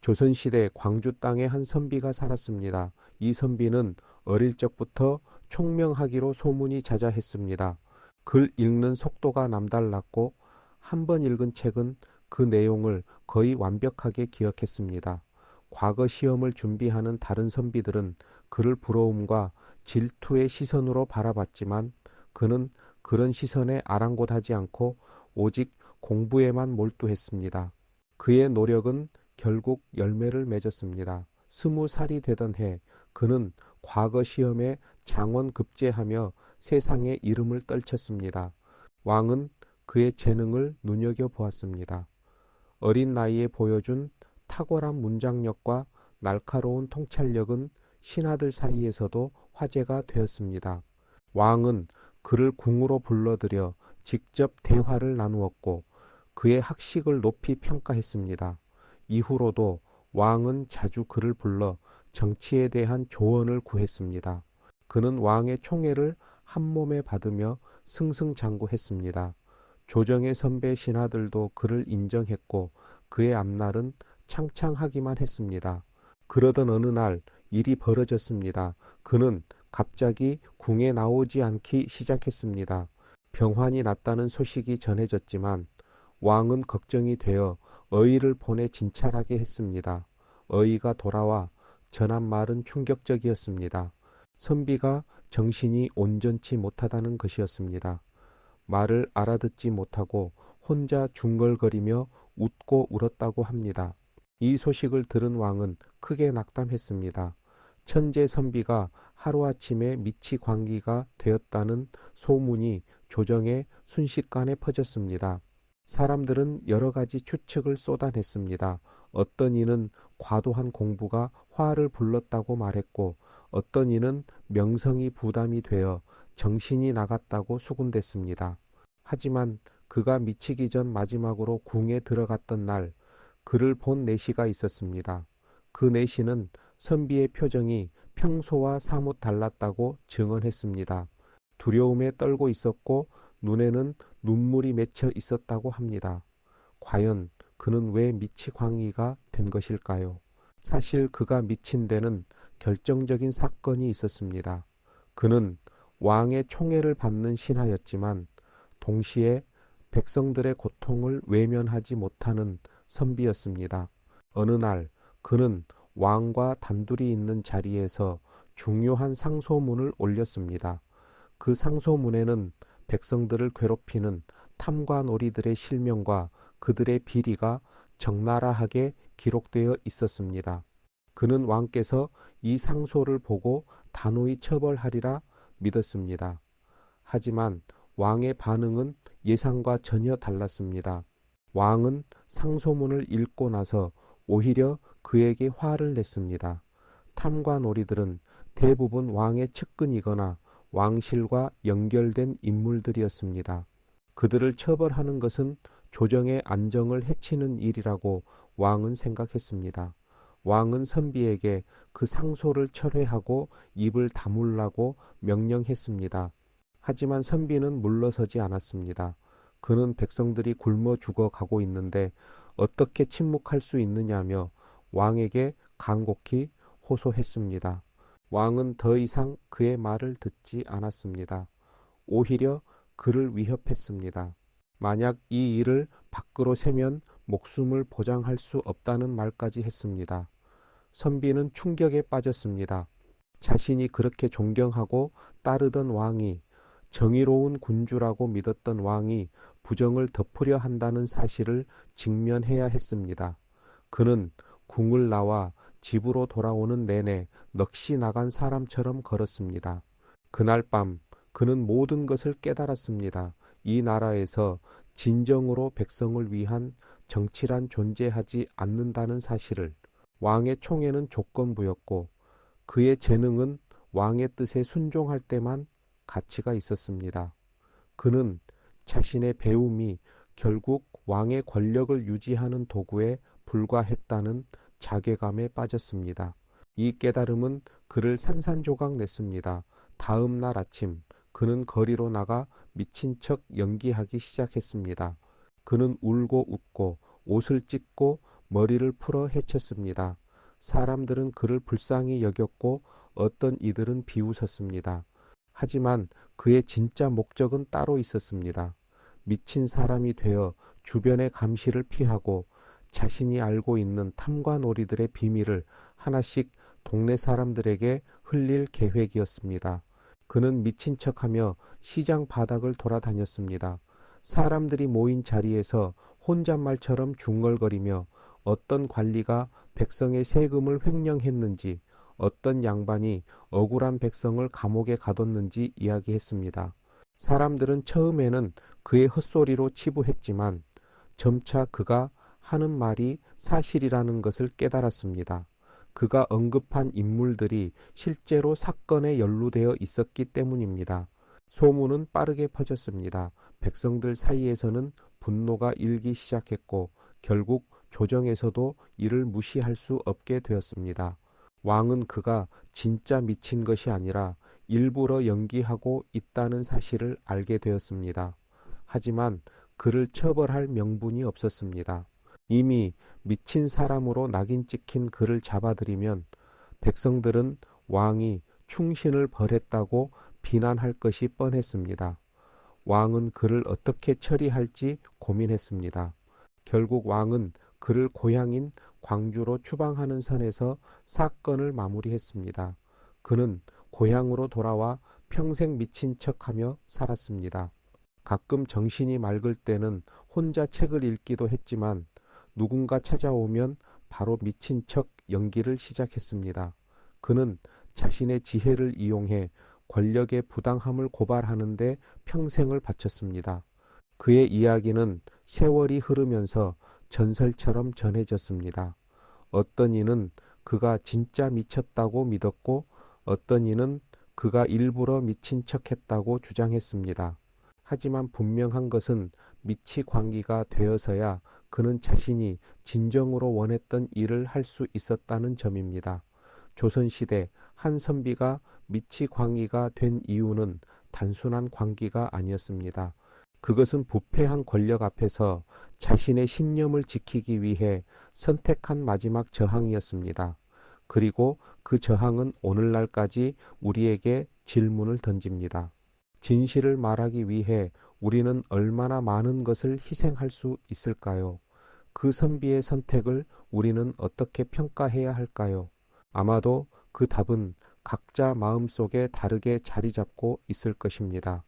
조선시대 광주 땅에 한 선비가 살았습니다. 이 선비는 어릴 적부터 총명하기로 소문이 자자했습니다. 글 읽는 속도가 남달랐고 한 번 읽은 책은 그 내용을 거의 완벽하게 기억했습니다. 과거 시험을 준비하는 다른 선비들은 그를 부러움과 질투의 시선으로 바라봤지만 그는 그런 시선에 아랑곳하지 않고 오직 공부에만 몰두했습니다. 그의 노력은 결국 열매를 맺었습니다. 20살이 되던 해 그는 과거 시험에 장원급제하며 세상의 이름을 떨쳤습니다. 왕은 그의 재능을 눈여겨보았습니다. 어린 나이에 보여준 탁월한 문장력과 날카로운 통찰력은 신하들 사이에서도 화제가 되었습니다. 왕은 그를 궁으로 불러들여 직접 대화를 나누었고 그의 학식을 높이 평가했습니다. 이후로도 왕은 자주 그를 불러 정치에 대한 조언을 구했습니다. 그는 왕의 총애를 한몸에 받으며 승승장구했습니다. 조정의 선배 신하들도 그를 인정했고 그의 앞날은 창창하기만 했습니다. 그러던 어느 날 일이 벌어졌습니다. 그는 갑자기 궁에 나오지 않기 시작했습니다. 병환이 났다는 소식이 전해졌지만 왕은 걱정이 되어 어의를 보내 진찰하게 했습니다. 어의가 돌아와 전한 말은 충격적이었습니다. 선비가 정신이 온전치 못하다는 것이었습니다. 말을 알아듣지 못하고 혼자 중얼거리며 웃고 울었다고 합니다. 이 소식을 들은 왕은 크게 낙담했습니다. 천재 선비가 하루아침에 미치광기가 되었다는 소문이 조정에 순식간에 퍼졌습니다. 사람들은 여러 가지 추측을 쏟아냈습니다. 어떤 이는 과도한 공부가 화를 불렀다고 말했고 어떤 이는 명성이 부담이 되어 정신이 나갔다고 수군댔습니다. 하지만 그가 미치기 전 마지막으로 궁에 들어갔던 날 그를 본 내시가 있었습니다. 그 내시는 선비의 표정이 평소와 사뭇 달랐다고 증언했습니다. 두려움에 떨고 있었고 눈에는 눈물이 맺혀 있었다고 합니다. 과연 그는 왜 미치광이가 된 것일까요? 사실 그가 미친 데는 결정적인 사건이 있었습니다. 그는 왕의 총애를 받는 신하였지만 동시에 백성들의 고통을 외면하지 못하는 선비였습니다. 어느 날 그는 왕과 단둘이 있는 자리에서 중요한 상소문을 올렸습니다. 그 상소문에는 백성들을 괴롭히는 탐관오리들의 실명과 그들의 비리가 적나라하게 기록되어 있었습니다. 그는 왕께서 이 상소를 보고 단호히 처벌하리라 믿었습니다. 하지만 왕의 반응은 예상과 전혀 달랐습니다. 왕은 상소문을 읽고 나서 오히려 그에게 화를 냈습니다. 탐관오리들은 대부분 왕의 측근이거나 왕실과 연결된 인물들이었습니다. 그들을 처벌하는 것은 조정의 안정을 해치는 일이라고 왕은 생각했습니다. 왕은 선비에게 그 상소를 철회하고 입을 다물라고 명령했습니다. 하지만 선비는 물러서지 않았습니다. 그는 백성들이 굶어 죽어가고 있는데 어떻게 침묵할 수 있느냐며 왕에게 간곡히 호소했습니다. 왕은 더 이상 그의 말을 듣지 않았습니다. 오히려 그를 위협했습니다. 만약 이 일을 밖으로 새면 목숨을 보장할 수 없다는 말까지 했습니다. 선비는 충격에 빠졌습니다. 자신이 그렇게 존경하고 따르던 왕이 정의로운 군주라고 믿었던 왕이 부정을 덮으려 한다는 사실을 직면해야 했습니다. 그는 궁을 나와 집으로 돌아오는 내내 넋이 나간 사람처럼 걸었습니다. 그날 밤 그는 모든 것을 깨달았습니다. 이 나라에서 진정으로 백성을 위한 정치란 존재하지 않는다는 사실을. 왕의 총애는 조건부였고 그의 재능은 왕의 뜻에 순종할 때만 가치가 있었습니다. 그는 자신의 배움이 결국 왕의 권력을 유지하는 도구에 불과했다는 자괴감에 빠졌습니다. 이 깨달음은 그를 산산조각 냈습니다. 다음 날 아침 그는 거리로 나가 미친 척 연기하기 시작했습니다. 그는 울고 웃고 옷을 찢고 머리를 풀어 헤쳤습니다. 사람들은 그를 불쌍히 여겼고 어떤 이들은 비웃었습니다. 하지만 그의 진짜 목적은 따로 있었습니다. 미친 사람이 되어 주변의 감시를 피하고 자신이 알고 있는 탐관오리들의 비밀을 하나씩 동네 사람들에게 흘릴 계획이었습니다. 그는 미친 척하며 시장 바닥을 돌아다녔습니다. 사람들이 모인 자리에서 혼잣말처럼 중얼거리며 어떤 관리가 백성의 세금을 횡령했는지, 어떤 양반이 억울한 백성을 감옥에 가뒀는지 이야기했습니다. 사람들은 처음에는 그의 헛소리로 치부했지만 점차 그가 하는 말이 사실이라는 것을 깨달았습니다. 그가 언급한 인물들이 실제로 사건에 연루되어 있었기 때문입니다. 소문은 빠르게 퍼졌습니다. 백성들 사이에서는 분노가 일기 시작했고 결국 조정에서도 이를 무시할 수 없게 되었습니다. 왕은 그가 진짜 미친 것이 아니라 일부러 연기하고 있다는 사실을 알게 되었습니다. 하지만 그를 처벌할 명분이 없었습니다. 이미 미친 사람으로 낙인 찍힌 그를 잡아들이면 백성들은 왕이 충신을 벌했다고 비난할 것이 뻔했습니다. 왕은 그를 어떻게 처리할지 고민했습니다. 결국 왕은 그를 고향인 광주로 추방하는 선에서 사건을 마무리했습니다. 그는 고향으로 돌아와 평생 미친 척하며 살았습니다. 가끔 정신이 맑을 때는 혼자 책을 읽기도 했지만 누군가 찾아오면 바로 미친 척 연기를 시작했습니다. 그는 자신의 지혜를 이용해 권력의 부당함을 고발하는 데 평생을 바쳤습니다. 그의 이야기는 세월이 흐르면서 전설처럼 전해졌습니다. 어떤 이는 그가 진짜 미쳤다고 믿었고 어떤 이는 그가 일부러 미친 척했다고 주장했습니다. 하지만 분명한 것은 미치광이가 되어서야 그는 자신이 진정으로 원했던 일을 할 수 있었다는 점입니다. 조선시대 한 선비가 미치광이가 된 이유는 단순한 광기가 아니었습니다. 그것은 부패한 권력 앞에서 자신의 신념을 지키기 위해 선택한 마지막 저항이었습니다. 그리고 그 저항은 오늘날까지 우리에게 질문을 던집니다. 진실을 말하기 위해 우리는 얼마나 많은 것을 희생할 수 있을까요? 그 선비의 선택을 우리는 어떻게 평가해야 할까요? 아마도 그 답은 각자 마음속에 다르게 자리 잡고 있을 것입니다.